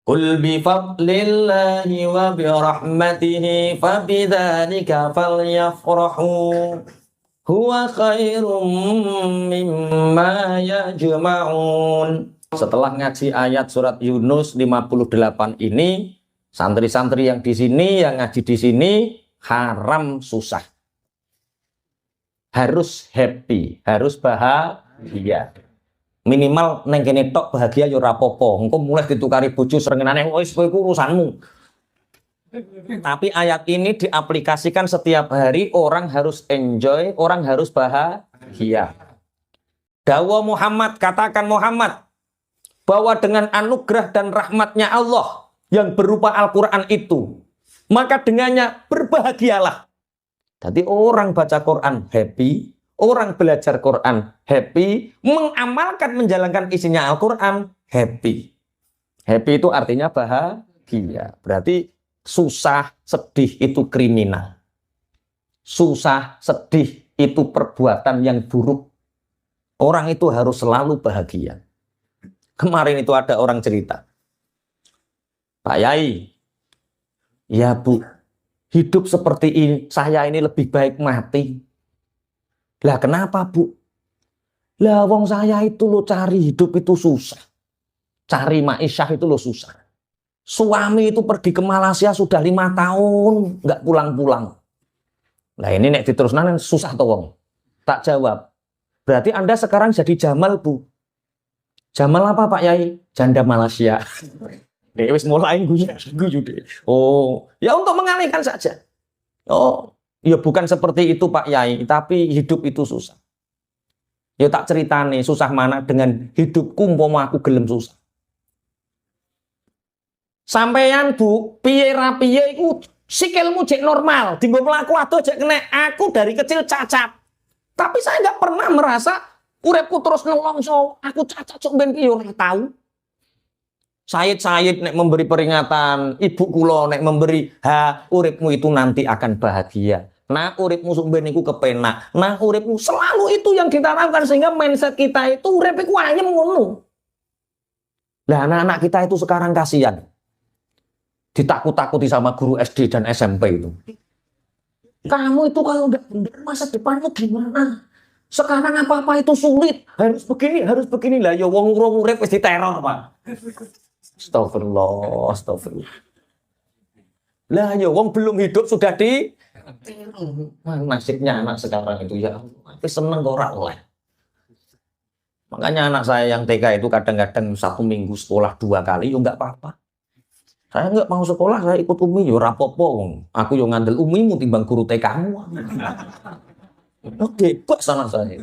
Qul bi fadlillahi wa bi rahmatihi fabidzalika falyafrahu huwa khairum mimma yajma'un. Setelah ngaji ayat surat Yunus 58 ini, santri-santri yang di sini, yang ngaji di sini, haram susah. Harus happy, harus bahagia. Minimal neng kene tok bahagia yo ora apa-apa. Engko mulai ditukari bojo srengenane wis kowe iku urusanmu. Tapi ayat ini diaplikasikan setiap hari, orang harus enjoy, orang harus bahagia. Dawa Muhammad, katakan Muhammad, bahwa dengan anugerah dan rahmatnya Allah yang berupa Al-Quran itu, maka dengannya berbahagialah. Jadi orang baca Quran happy, orang belajar Quran happy, mengamalkan menjalankan isinya Al-Quran happy. Happy itu artinya bahagia. Berarti susah, sedih itu kriminal. Susah, sedih itu perbuatan yang buruk. Orang itu harus selalu bahagia. Kemarin itu ada orang cerita, Pak Yai, ya Bu, hidup seperti ini, saya ini lebih baik mati. Lah kenapa Bu? Lah wong saya itu lo cari hidup itu susah. Cari ma'isyah itu lo susah. Suami itu pergi ke Malaysia sudah 5 tahun, nggak pulang-pulang. Nah ini nek diteruskan susah toh wong. Tak jawab. Berarti Anda sekarang jadi Jamal Bu. Jamal apa Pak Yai? Janda Malaysia. Wis mulai guyu deh. Oh, ya untuk mengalihkan saja. Oh, ya bukan seperti itu Pak Yai, tapi hidup itu susah. Ya tak ceritane susah mana dengan hidupku umpama aku gelem susah. Sampeyan Bu, piye ra piye iku sikilmu jek normal, dinggo mlaku adoh jek kena. Aku dari kecil cacat. Tapi saya nggak pernah merasa uripku terus nelongso, aku cacat sok ben ki yo ora tahu. Sayid nek memberi peringatan, ibu kula nek memberi, uripmu itu nanti akan bahagia. Nah, uripmu sok ben iku kepenak. Nah, uripmu selalu itu yang kita lakukan sehingga mindset kita itu urip iku anyem ngono. Lah anak-anak kita itu sekarang kasihan. Ditakut-takuti sama guru SD dan SMP itu. Kamu itu kalau nggak benar masa depanmu gimana? Sekarang apa-apa itu sulit, harus begini lah. Ya wong urip wis diteror, Pak. Astagfirullah. Lah ya wong belum hidup sudah di nasibnya anak sekarang itu ya. Tapi seneng kok ora oleh. Makanya anak saya yang TK itu kadang-kadang 1 minggu sekolah 2 kali, ya nggak apa-apa. Saya nggak mau sekolah, saya ikut Umi, ya rapopo. Aku yang ngandel Umimu timbang guru TK-mu. Oke, bebas sana saya.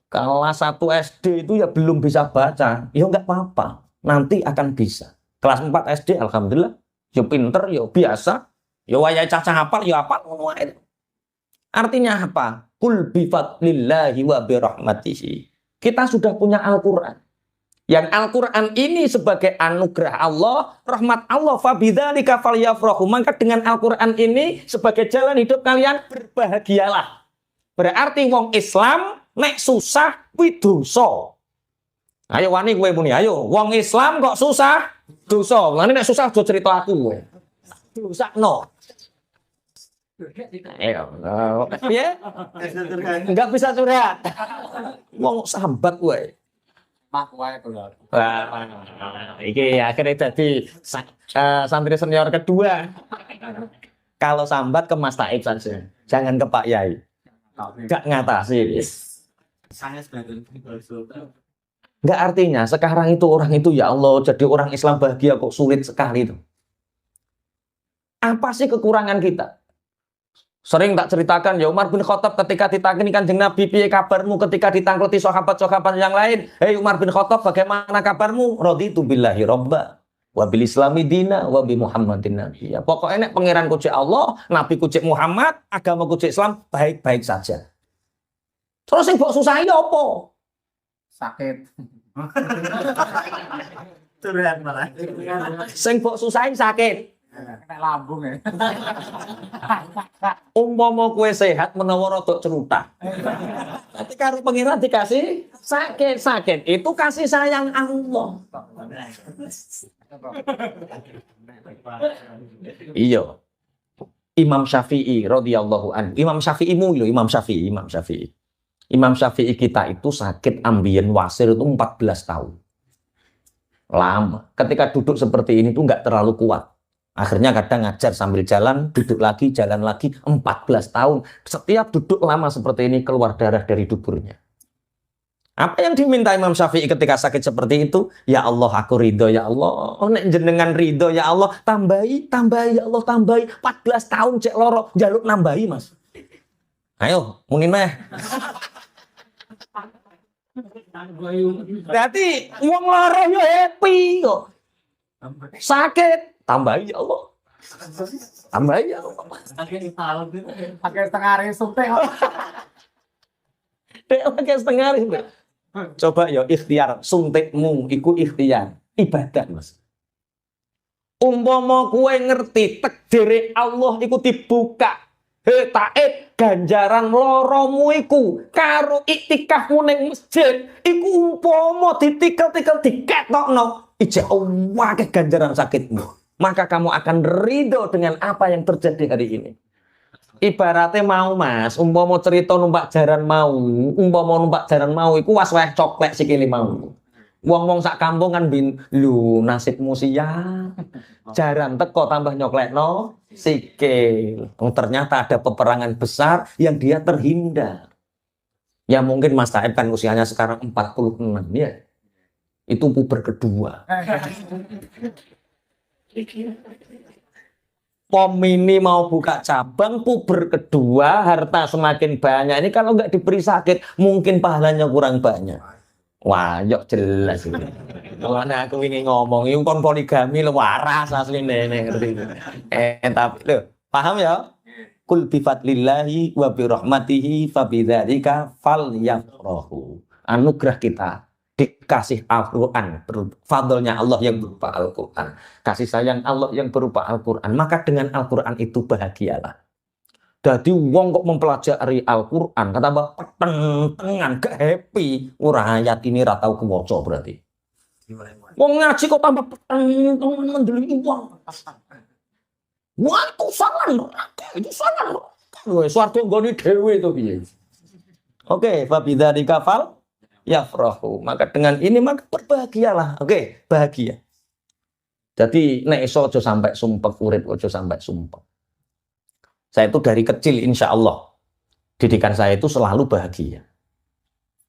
Kelas 1 SD itu ya belum bisa baca, ya nggak apa-apa, nanti akan bisa. Kelas 4 SD, alhamdulillah, ya pinter, ya biasa, ya wayai caca hafal, ya hafal. Artinya apa? Qul bi fadlillahi wa bi rahmatihi. Kita sudah punya Al-Quran. Yang Al-Quran ini sebagai anugerah Allah, rahmat Allah, fabidzalika falyafrahu. Maka dengan Al-Quran ini sebagai jalan hidup kalian berbahagialah. Berarti wong Islam nek susah kuwi dosa. Ayo wani kowe muni, ayo wong Islam kok susah dosa. Lan nek susah aja cerita aku kowe. Dosakno. Ya, enggak bisa curhat. Wong sambat kowe. Mak wae keluar. Iki akhirnya jadi santri senior kedua. Kalau sambat ke Mas Taib saja, jangan ke Pak Yai. Enggak ngatasi. Enggak, artinya sekarang itu orang itu ya Allah jadi orang Islam bahagia kok sulit sekali itu. Apa sih kekurangan kita? Sering tak ceritakan ya Umar bin Khattab ketika ditagih Kanjeng Nabi, piye kabarmu ketika ditangkleti sahabat-sahabat yang lain? Hei Umar bin Khattab, bagaimana kabarmu? Raditu billahi robba wa bil islami dina wa bi Muhammadin nabiyya. Pokoknya nek pangeran ku cek Allah, nabi ku cek Muhammad, agama ku cek Islam, baik-baik saja. Terus sing mbok susahi apa? Sakit. Curhat malah. Sing mbok susahi sakit. Kena lambung ya. Umpama kowe sehat menawa rada cerutak. Nanti karo pangeran dikasih sakit. Itu kasih sayang Allah. Iya. Imam Syafi'i radhiyallahu anhu. Imam Syafi'imu lho, Imam Syafi'i, Imam Syafi'i. Imam Syafi'i kita itu sakit ambien wasir itu 14 tahun. Lama. Ketika duduk seperti ini tuh nggak terlalu kuat. Akhirnya kadang ngajar sambil jalan, duduk lagi, jalan lagi, 14 tahun. Setiap duduk lama seperti ini keluar darah dari duburnya. Apa yang diminta Imam Syafi'i ketika sakit seperti itu? Ya Allah, aku ridho, ya Allah. Nek jenengan ridho, ya Allah. Tambahi, tambahi, ya Allah, tambahi. 14 tahun cek loro, jaluk nambahi, Mas. Ayo, mungkin meh. Berarti uang loro yo happy kok. Sakit, tambahi ya Allah. Tambahi ya Allah. Pakai setengah hari suntik. Pakai setengah hari. Coba ya ikhtiar suntikmu iku ikhtiar ibadah, Mas. Umpama kowe ngerti takdire Allah iku dibuka. Taib ganjaran loromu iku karo iktikafmu ning masjid iku umpama ditikel-tikel diketokno ijek akeh ganjaran sakitmu. Maka kamu akan ridho dengan apa yang terjadi hari ini. Ibaratnya mau, Mas, umpama cerita numpak jaran mau iku was-was coklek sikile mau. Wong-wong sak kampung kan lho nasibmu siap. Jaran teko tambah nyoklekno sikil. Ternyata ada peperangan besar yang dia terhindar. Ya mungkin Mas Taib kan usianya sekarang 46 ya. Itu puber kedua. Pom ini mau buka cabang, puber kedua, harta semakin banyak. Ini kalau nggak diberi sakit, mungkin pahalanya kurang banyak. Wah, yuk jelas ini. Mana aku ingin ngomong, ini kon poligami lo waras asli nenek. Tapi lo paham ya? Kul bifadlillahi wa birahmatihi fabidzalika falyafrahu. Anugerah kita dikasih Al-Quran, fadlnya Allah yang berupa Al-Quran, kasih sayang Allah yang berupa Al-Quran, maka dengan Al-Quran itu bahagialah. Jadi wong kok mempelajari Al-Quran kata mbak tengan gak happy, ayat ini ratau kewoco berarti. Wong ngaji kok tambah tengan mendeli uang. Wah itu salah. Suarto nggoni dewe itu piye. Oke, fabidzalika fal yafrahu. Maka dengan ini maka berbahagialah. Oke, bahagia. Jadi nek iso aja sampai sumpek urip, aja sampai sumpek. Saya itu dari kecil insya Allah didikan saya itu selalu bahagia.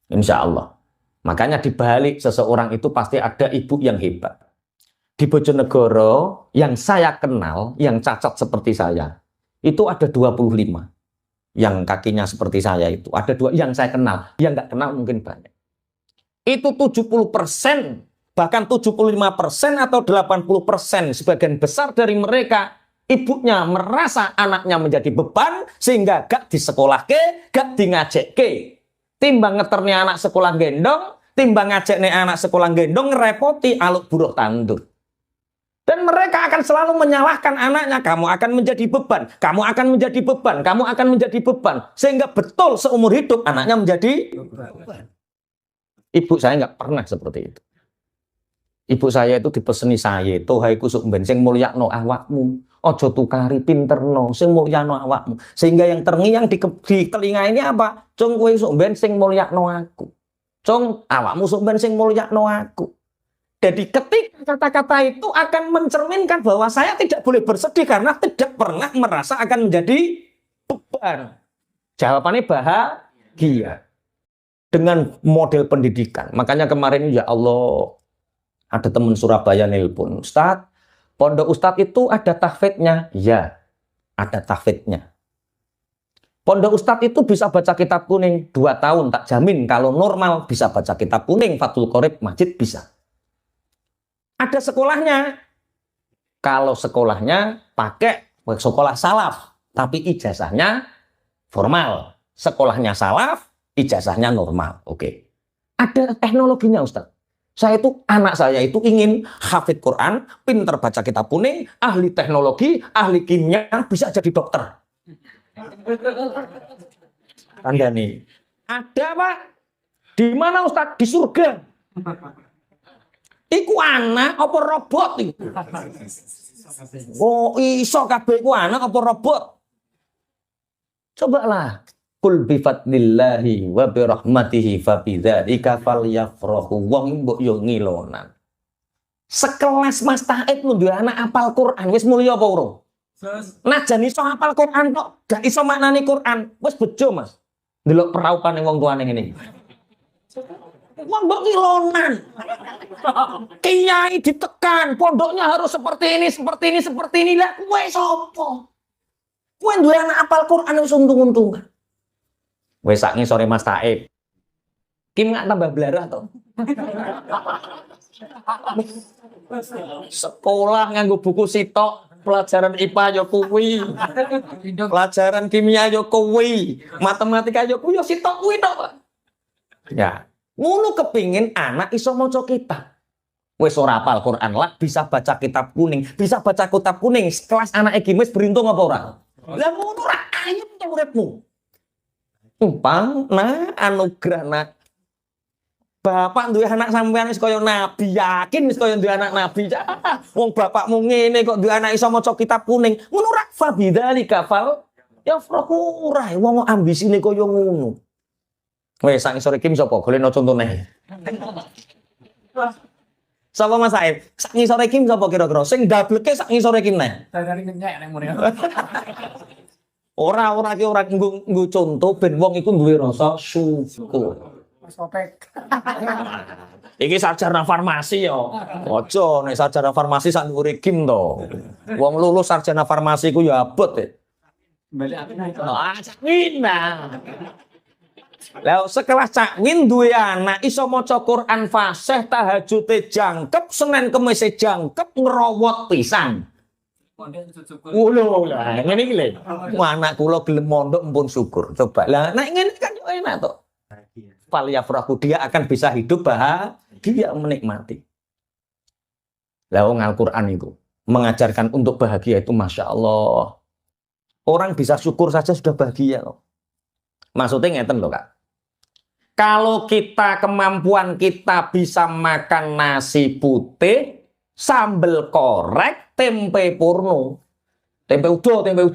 Insya Allah. Makanya dibalik seseorang itu pasti ada ibu yang hebat. Di Bojonegoro yang saya kenal, yang cacat seperti saya, itu ada 25. Yang kakinya seperti saya itu. Ada 2 yang saya kenal. Yang nggak kenal mungkin banyak. Itu 70%, bahkan 75% atau 80%, sebagian besar dari mereka, ibunya merasa anaknya menjadi beban, sehingga gak disekolahke, gak dingajekke. Timbang ngeternya anak sekolah gendong, timbang ngajekne anak sekolah gendong, ngerepoti aluk buruh tandur. Dan mereka akan selalu menyalahkan anaknya, kamu akan menjadi beban, kamu akan menjadi beban, kamu akan menjadi beban. Sehingga betul seumur hidup anaknya menjadi beban. Ibu saya nggak pernah seperti itu. Ibu saya itu dipeseni saya, tohai kusuk ben sing mulyakno awakmu, ojo tukari pinterno, sing mulyakno awakmu. Sehingga yang terngiang di telinga ini apa? Cung kowe sok ben sing mulyakno aku. Cung awakmu sok ben sing mulyakno aku. Jadi ketika kata-kata itu akan mencerminkan bahwa saya tidak boleh bersedih karena tidak pernah merasa akan menjadi beban. Jawabannya bahagia. Dengan model pendidikan. Makanya kemarin ya Allah, ada teman Surabaya nelpon, Ustadz, pondok Ustadz itu ada tahfidnya? Ya, ada tahfidnya. Pondok Ustadz itu bisa baca kitab kuning 2 tahun, tak jamin. Kalau normal bisa baca kitab kuning, Fathul Qorib, Majid bisa. Ada sekolahnya. Kalau sekolahnya pakai sekolah salaf, tapi ijazahnya formal. Sekolahnya salaf, ijazahnya normal. Oke. Ada teknologinya, Ustaz. Anak saya itu ingin hafid Quran, pinter baca kitab kuning, ahli teknologi, ahli kimia, bisa jadi dokter. Anda nih. Ada, Pak. Di mana, Ustaz? Di surga. Iku anak apa robot iku? Oh, iso kabeh iku anak apa robot? Cobalah. Qul bi fadlillahi wa bi rahmatihi fa bidzalika falyafrahu. Wong mbok yo ngilonan. Sekelas Mas Taib duwe anak apal Quran, wis mulya apa urung? Najan iso apal Quran kok, gak iso maknani Quran, wis bejo Mas. Delok peraupane wong tuane ngene. Wong mbok ngilonan. Kiai ditekan, pondoknya harus seperti ini, seperti ini, seperti ini. Lah kowe sapa? Kowe duwe anak apal Quran wis untung-untungan. Wis sak ngisore Mas Taib. Kim gak tambah blara to? Sekolah nganggo buku sitok, pelajaran IPA yo kuwi. Pelajaran kimia yo kuwi, matematika yo kuwi yo sitok kuwi tok, Pak. Ya, ngono kepingin anak iso maca kitab. Wis ora hafal Quran lah, bisa baca kitab kuning, bisa baca kitab kuning, kelas anak iki wis beruntung apa ora? Lah ngono ora ayem to uripmu. Umpang anugerah nak. Bapak duwe anak sampean wis kaya nabi, yakin wis kaya duwe anak nabi. Wong bapakmu ngene kok duwe anak iso maca kitab kuning. Ngono ra fa bidzalika fal ya farahu ora wong ambisine kaya ngono. Wes sak ngisore iki sapa? Golekno contone. Sapa Mas Said? Sak ngisore iki sapa kira-kira? Sing dableke sak ngisore iki neh. Dari ngenyek nek muni. Ora ki ora nggo conto ben wong iku duwe rasa syukur. Sopek. Iki sarjana farmasi ya. Aja nek sarjana farmasi sak dhuwure kim to. Wong lulus sarjana farmasi ku ya abot e. Balik apa itu? Cak Win. Lah sekelas Cak Win duwe anak iso maca Quran fasih, tahajude jangkep, Senin Kemis jangkep, ngerawat pisan. Lho lah ngene iki lho. Anak kula gelem mondok mpun syukur. Coba. Lah nek ngene kan yo enak to. Falyafrahu, dia akan bisa hidup bahagia menikmati. Lah wong Al-Qur'an itu mengajarkan untuk bahagia itu Masya Allah. Orang bisa syukur saja sudah bahagia loh. Maksudnya ngeten loh Kak. Kalau kita kemampuan kita bisa makan nasi putih, sambal korek, tempe purno. Tempe udo. Tempe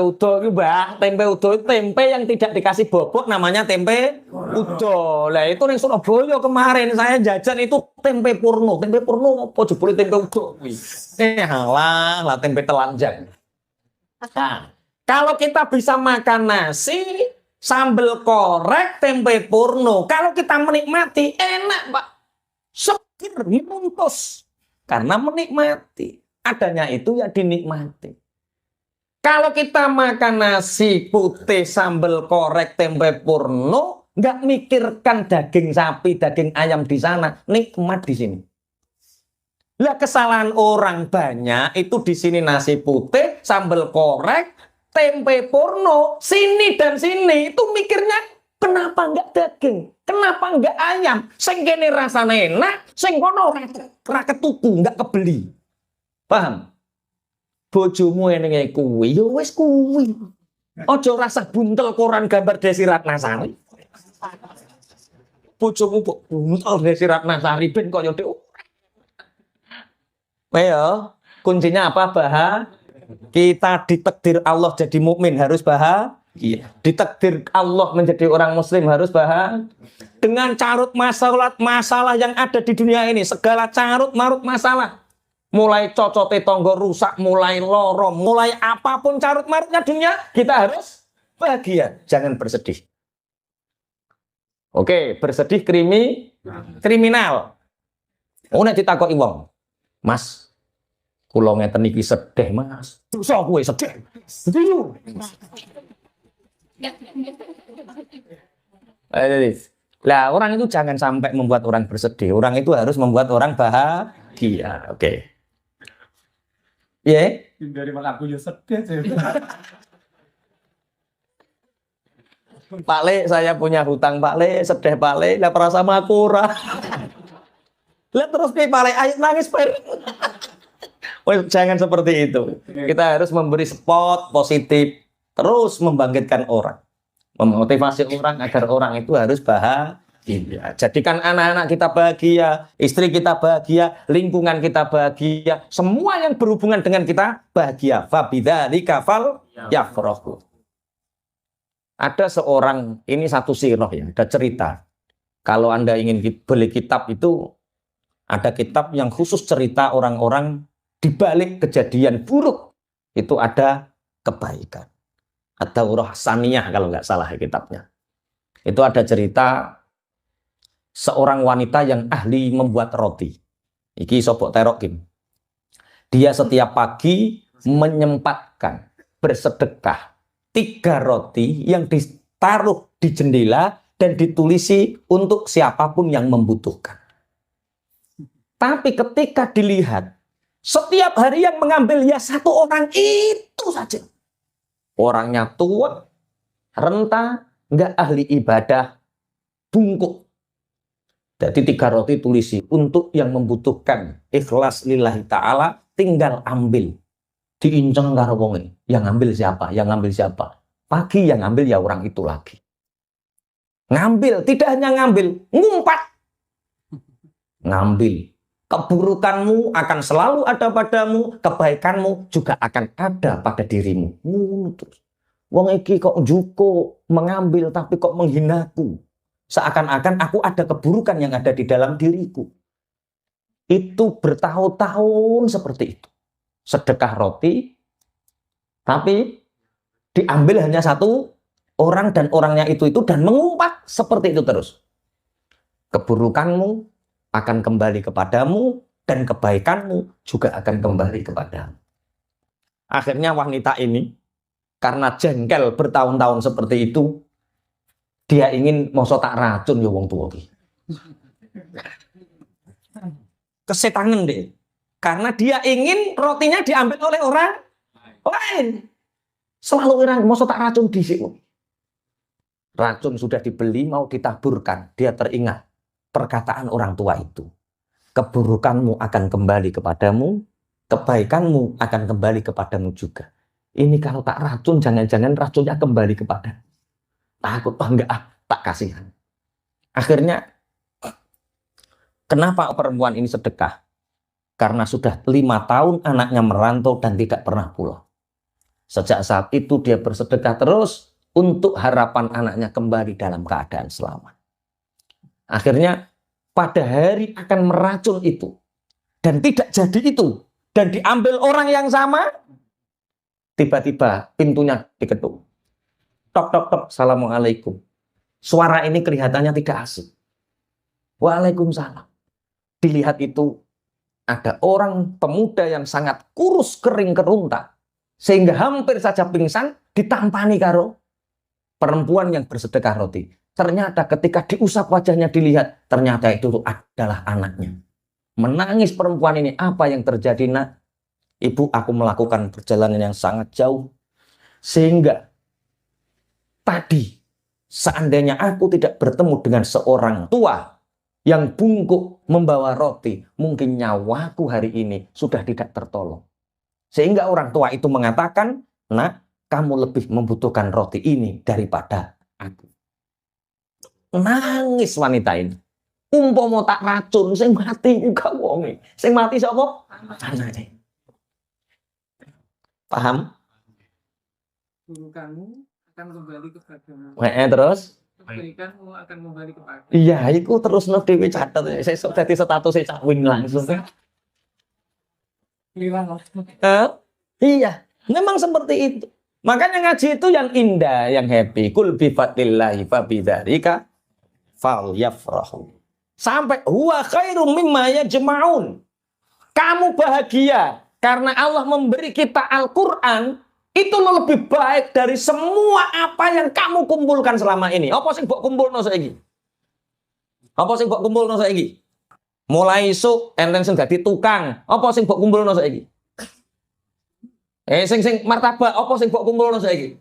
udo itu Mbak, tempe udo itu tempe yang tidak dikasih bobot namanya tempe udo. Lah itu ning Surabaya kemarin saya jajan itu tempe purno apa jebule tempe udo kuwi. Halah lah tempe telanjang. Nah, kalau kita bisa makan nasi, sambal korek, tempe purno, kalau kita menikmati enak, Pak. Seger, muntus. Karena menikmati. Adanya itu ya dinikmati. Kalau kita makan nasi putih, sambal korek, tempe purno, nggak mikirkan daging sapi, daging ayam di sana, nikmat di sini. Lah kesalahan orang banyak itu di sini nasi putih, sambal korek, tempe purno, sini dan sini itu mikirnya kenapa nggak daging, kenapa nggak ayam, sing kene rasane enak, sing kono ora ketuku, nggak kebeli. Paham? Bojomu enenge kuwi, ya wis kuwi. Aja rasa buntel koran gambar Desi Ratnasari. Bojomu buntel Desi Ratnasari ben kaya dhek. Ayo, kuncinya apa? Kita ditakdir Allah jadi mukmin harus bahagia. Ditakdir Allah menjadi orang muslim harus bahagia. Dengan carut masalah yang ada di dunia ini, segala carut marut masalah. Mulai cocote tonggo rusak, mulai loro, mulai apapun carut marutnya dunia, kita harus bahagia, jangan bersedih. Oke, bersedih kriminal. Nek ditakoki wong, Mas, kula ngeten iki sedih, Mas. Dosa kowe sedih. Sedih. Lah orang itu jangan sampai membuat orang bersedih. Orang itu harus membuat orang bahagia. Oke. Ya, Dari malah aku ya sedih sih. Pak Le, saya punya hutang Pak Le, sedih Pak Le, lah para sama aku ora. Lah terus nih Pak Le, ayo nangis Pak. Jangan seperti itu. Kita harus memberi spot positif, terus membangkitkan orang, memotivasi orang agar orang itu harus bahagia. bahagia. Jadikan anak-anak kita bahagia, istri kita bahagia, lingkungan kita bahagia, semua yang berhubungan dengan kita bahagia. Fabidzalika fal yafrahu. Ada seorang, ini satu sirah ya, ada cerita. Kalau Anda ingin beli kitab itu, ada kitab yang khusus cerita orang-orang di balik kejadian buruk. Itu ada kebaikan. Ada Urah Saniyah kalau nggak salah kitabnya. Itu ada cerita seorang wanita yang ahli membuat roti. Iki sobok terokim. Dia setiap pagi menyempatkan bersedekah 3 roti yang ditaruh di jendela dan ditulisi untuk siapapun yang membutuhkan. Tapi ketika dilihat, setiap hari yang mengambil ya 1 orang itu saja. Orangnya tua, renta, nggak ahli ibadah, bungkuk. Jadi 3 roti tulisi untuk yang membutuhkan, ikhlas lillahi ta'ala, tinggal ambil. Diinceng karo wonge. Yang ngambil siapa? Yang ngambil siapa? Pagi yang ngambil ya orang itu lagi. Ngambil, tidak hanya ngambil, ngumpat. Ngambil. Keburukanmu akan selalu ada padamu, kebaikanmu juga akan ada pada dirimu. Terus. Wong iki kok juko mengambil tapi kok menghinaku. Seakan-akan aku ada keburukan yang ada di dalam diriku. Itu bertahun-tahun seperti itu. Sedekah roti, tapi diambil hanya 1 orang dan orangnya itu dan mengumpat seperti itu terus. Keburukanmu akan kembali kepadamu dan kebaikanmu juga akan kembali kepadamu. Akhirnya wanita ini karena jengkel bertahun-tahun seperti itu, dia ingin mosok tak racun ya wong tua iki. Kesetanan deh. Karena dia ingin rotinya diambil oleh orang lain. Selalu orang mosok tak racun dhisik. Racun sudah dibeli mau ditaburkan, dia teringat perkataan orang tua itu. Keburukanmu akan kembali kepadamu, kebaikanmu akan kembali kepadamu juga. Ini kalau tak racun, jangan-jangan racunnya kembali kepada. Takut enggak, tak kasihan. Akhirnya, kenapa perempuan ini sedekah? Karena sudah 5 tahun anaknya merantau dan tidak pernah pulang. Sejak saat itu dia bersedekah terus untuk harapan anaknya kembali dalam keadaan selamat. Akhirnya pada hari akan meracun itu dan tidak jadi itu dan diambil orang yang sama, tiba-tiba pintunya diketuk. Tok tok tok, assalamualaikum. Suara ini kelihatannya tidak asing. Waalaikumsalam. Dilihat itu ada orang pemuda yang sangat kurus kering kerunta sehingga hampir saja pingsan, ditampani karo perempuan yang bersedekah roti. Ternyata ketika diusap wajahnya dilihat, ternyata itu adalah anaknya. Menangis perempuan ini, apa yang terjadi nak? Ibu, aku melakukan perjalanan yang sangat jauh. Sehingga tadi, seandainya aku tidak bertemu dengan seorang tua yang bungkuk membawa roti, mungkin nyawaku hari ini sudah tidak tertolong. Sehingga orang tua itu mengatakan, nak, kamu lebih membutuhkan roti ini daripada aku. Nangis wanita ini. Umpama tak racun, sing mati juga wonge. Sing mati sapa? Anake. Paham? Burukanmu akan kembali kepadamu. Terus? Kebaikanmu akan kembali kepadamu. Iya, itu terus dhewe catet. Sesuk dadi status Cak Win langsung. Hilang. Iya, memang seperti itu. Makanya ngaji itu yang indah, yang happy. Kul bi fadlillahi fa bidzalika falyafrahu. Sampai huwa khairum mimma yajma'un. Kamu bahagia karena Allah memberi kita Al-Qur'an, itu lebih baik dari semua apa yang kamu kumpulkan selama ini. Apa sing mbok kumpulno saiki? Apa sing mbok kumpulno saiki? Mulai isuk enten sing dadi tukang. Apa sing mbok kumpulno saiki? Sing martabak apa sing mbok kumpulno saiki?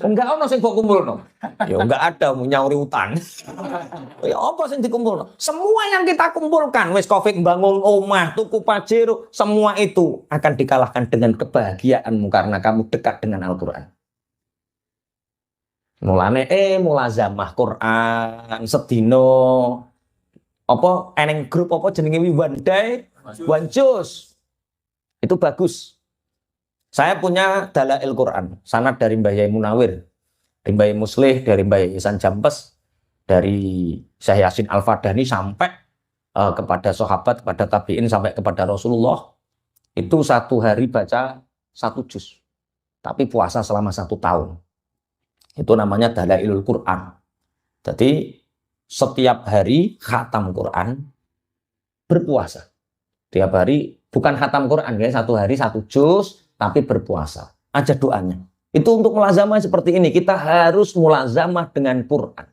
Enggak ono sing mbok kumpulno. Ya enggak ada nyauri utang. Ya apa sing dikumpulno? Semua yang kita kumpulkan, wis Covid bangun omah, tuku pajero, semua itu akan dikalahkan dengan kebahagiaanmu karena kamu dekat dengan Al-Qur'an. Mulane mulazamah Quran sedino apa eneng grup apa jenenge one day one juz. Itu bagus. Saya punya Dalail Quran, sanad dari Mbah Yai Munawir, dari Mbah Yai Muslih, dari Mbah Yai Ihsan Jampes, dari Syekh Yasin Al-Fadani sampai kepada sahabat, kepada tabi'in, sampai kepada Rasulullah. Itu satu hari baca 1 juz. Tapi puasa selama 1 tahun. Itu namanya Dalailul Quran. Jadi setiap hari khatam Quran, berpuasa. Tiap hari bukan khatam Quran ya, 1 hari 1 juz, tapi berpuasa. Aja doanya. Itu untuk mulazamah seperti ini. Kita harus mulazamah dengan Quran.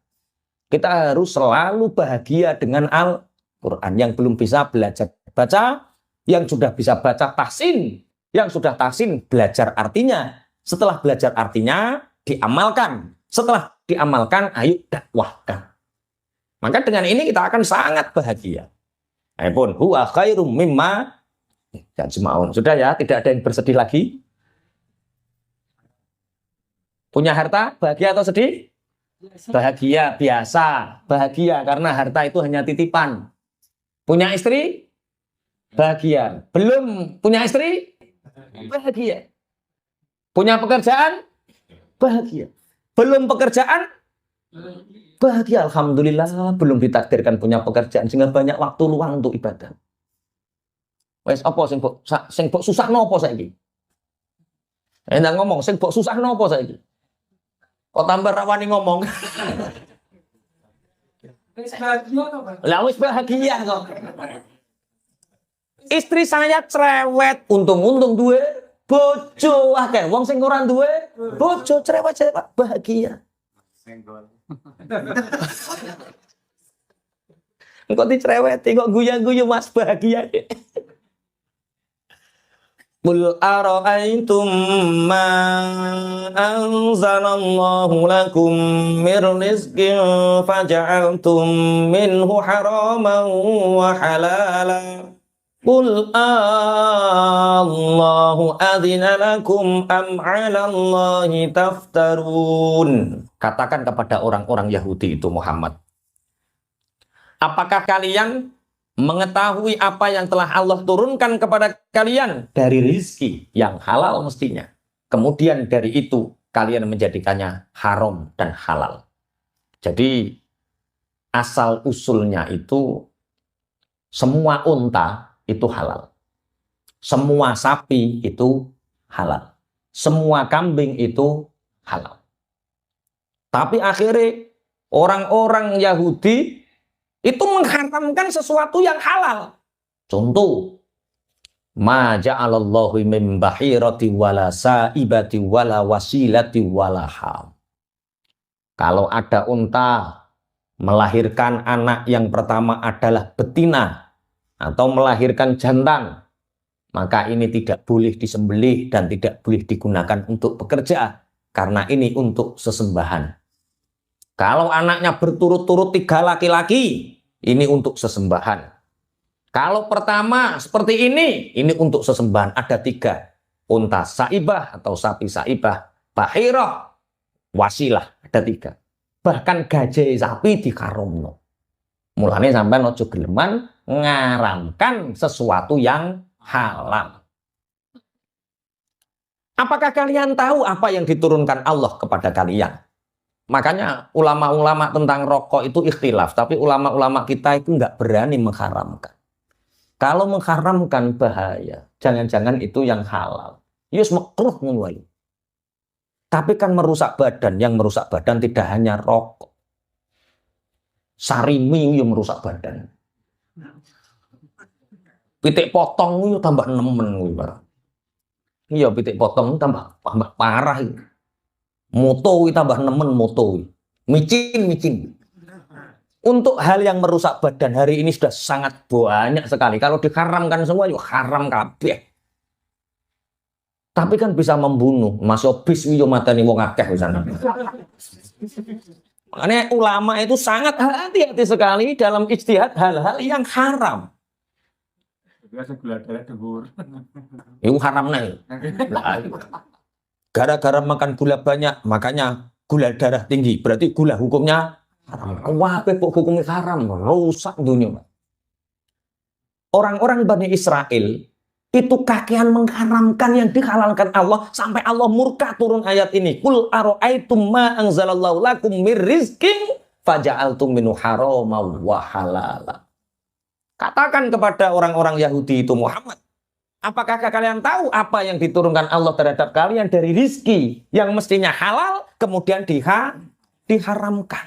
Kita harus selalu bahagia dengan Al-Quran. Yang belum bisa belajar baca, yang sudah bisa baca tahsin, yang sudah tahsin belajar artinya. Setelah belajar artinya, diamalkan. Setelah diamalkan, ayo dakwahkan. Maka dengan ini kita akan sangat bahagia. Aipun huwa khairum mimma yajma'un. Sudah ya, tidak ada yang bersedih lagi. Punya harta, bahagia atau sedih? Bahagia, biasa. Bahagia, karena harta itu hanya titipan. Punya istri? Bahagia. Belum punya istri? Bahagia. Punya pekerjaan? Bahagia. Belum pekerjaan? Bahagia. Alhamdulillah, belum ditakdirkan punya pekerjaan, sehingga banyak waktu luang untuk ibadah. Wes apa sing mbok susahno apa saiki? Enak ngomong, sing mbok susahno apa saiki? Kok tambah rawani ngomong? Lah wis bahagia kok. Istri saya cerewet, untung-untung duwe bojo akeh. Wong sing ora duwe bojo cerewet-cerewet bahagia. Engko dicereweti kok guyu-guyu Mas bahagia. Qul ara'aytum ma anzalallahu lakum mir rizqin faja'altum minhu haraman wa halala. Qul Allahu adzina lakum am 'alallahi taftarun. Katakan kepada orang-orang Yahudi itu Muhammad, apakah kalian mengetahui apa yang telah Allah turunkan kepada kalian dari rizki yang halal mestinya. Kemudian dari itu kalian menjadikannya haram dan halal. Jadi asal usulnya itu semua unta itu halal. Semua sapi itu halal. Semua kambing itu halal. Tapi akhirnya orang-orang Yahudi itu mengharamkan sesuatu yang halal. Contoh, ma ja'alallahu min bahirati wala sa'ibati wala wasilati wala ham. Kalau ada unta melahirkan anak yang pertama adalah betina atau melahirkan jantan, maka ini tidak boleh disembelih dan tidak boleh digunakan untuk bekerja, karena ini untuk sesembahan. Kalau anaknya berturut-turut 3 laki-laki, ini untuk sesembahan. Kalau pertama seperti ini untuk sesembahan. Ada 3. Unta saibah atau sapi saibah, bahirah, wasilah. Ada 3. Bahkan gajah sapi dikaromno. Mulane sampean ojo geleman ngaramkan sesuatu yang halal. Apakah kalian tahu apa yang diturunkan Allah kepada kalian? Makanya ulama-ulama tentang rokok itu ikhtilaf, tapi ulama-ulama kita itu nggak berani mengharamkan. Kalau mengharamkan bahaya, jangan-jangan itu yang halal. Yus makruh mulai. Tapi kan merusak badan, yang merusak badan tidak hanya rokok. Sarimi yang merusak badan. Pitik potong itu tambah nemen. Iya, pitik potong tambah parah. Moto tambah nemen moto. Micin. Untuk hal yang merusak badan hari ini sudah sangat banyak sekali. Kalau diharamkan semua, yuk haram kabeh. Tapi kan bisa membunuh. Masuk bis yo matani wong akeh sana. Makanya ulama itu sangat hati-hati sekali dalam ijtihad hal-hal yang haram. Itu haram nih. Gara-gara makan gula banyak, makanya gula darah tinggi, berarti gula hukumnya haram. Kabeh kok hukumnya haram, rusak dunia. Orang-orang Bani Israel itu kakean mengharamkan yang dihalalkan Allah sampai Allah murka turun ayat ini. Qul ara'aitum ma anzalallahu lakum mir rizqin faja'altum minhu harama wa halala. Katakan kepada orang-orang Yahudi itu, Muhammad, apakah kalian tahu apa yang diturunkan Allah terhadap kalian dari rizki yang mestinya halal kemudian diharamkan?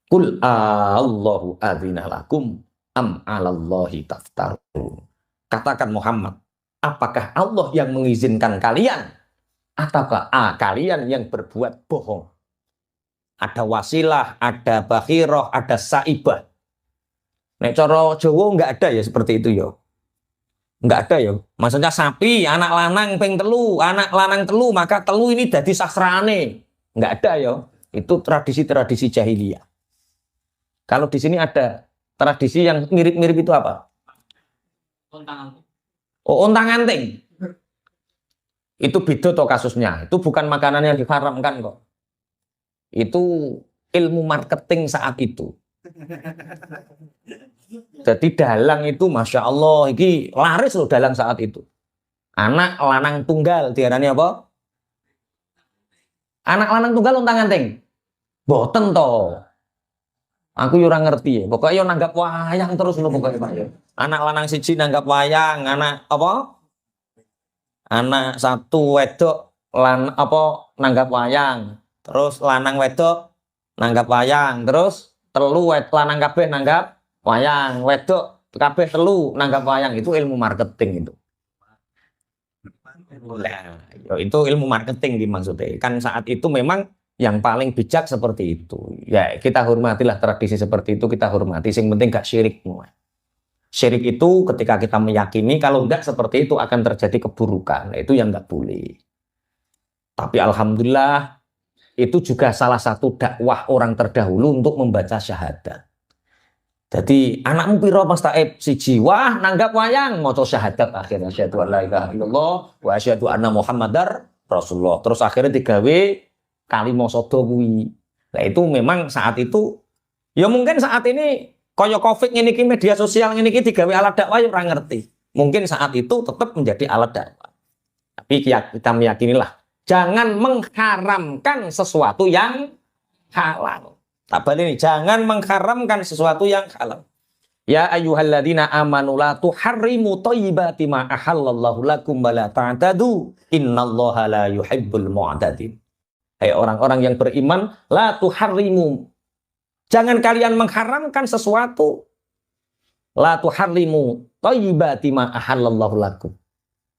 Qul Allahu adzina lakum am 'alallahi taftarun. Katakan Muhammad, apakah Allah yang mengizinkan kalian ataukah kalian yang berbuat bohong? Ada wasilah, ada bakhirah, ada saibah. Nek cara Jawa enggak ada ya seperti itu ya. Enggak ada ya. Maksudnya sapi, anak lanang ping telu, anak lanang telu, maka telu ini dadi sastrane. Enggak ada ya. Itu tradisi-tradisi jahiliyah. Kalau di sini ada tradisi yang mirip-mirip itu apa? Oh, ontang-anting. Itu beda toh kasusnya. Itu bukan makanan yang diharamkan kok. Itu ilmu marketing saat itu. Jadi dalang itu Masya Allah, ini laris loh dalang saat itu. Anak lanang tunggal, diarani apa? Anak lanang tunggal ontang-anting. Boten toh. Aku ora ngerti ya. Pokoknya yo nanggap wayang terus lho pokoknya Pak ya. Anak lanang siji nanggap wayang, anak apa? Anak satu wedok nanggap wayang. Terus lanang wedok nanggap wayang. Terus telu lanang kabeh nanggap wayang. Wedok kabeh telu nanggap wayang. Itu ilmu marketing itu. Nah, itu ilmu marketing maksudnya. Kan saat itu memang yang paling bijak seperti itu. Ya, kita hormatilah tradisi seperti itu, kita hormati. Yang penting gak syirik. Syirik itu ketika kita meyakini kalau enggak seperti itu akan terjadi keburukan. Nah, itu yang enggak boleh. Tapi alhamdulillah itu juga salah satu dakwah orang terdahulu untuk membaca syahadat. Jadi anakmu piro Mas Taib siji, wah nanggap wayang maca syahadat akhirnya asyhadu an la ilaha illallah wa asyhadu anna Muhammadar Rasulullah. Terus akhirnya digawe kalimah sodo kuwi. Nah itu memang saat itu ya mungkin saat ini kaya Covid ini media sosial ini digawe alat dakwah ya ora ngerti. Mungkin saat itu tetap menjadi alat dakwah. Tapi kita meyakinilah jangan mengharamkan sesuatu yang halal. Tak balik ini, jangan mengharamkan sesuatu yang halal. Ya ayyuhalladzina amanu la tuharrimu thayyibati ma ahallallahu lakum wa la ta'tadu innallaha la yuhibbul mu'tadin. Hai orang-orang yang beriman, la tuharrimu. Jangan kalian mengharamkan sesuatu. La tuharrimu thayyibati ma ahallallahu lakum.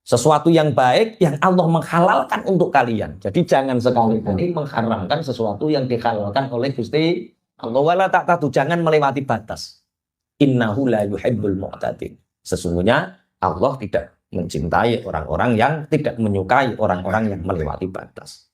Sesuatu yang baik yang Allah menghalalkan untuk kalian. Jadi jangan sekali-kali mengharamkan sesuatu yang dihalalkan oleh Gusti Allah. Wala ta'tadu, jangan melewati batas. Innahu la yuhibbul mu'tadin. Sesungguhnya Allah tidak mencintai orang-orang yang tidak menyukai orang-orang yang melewati batas.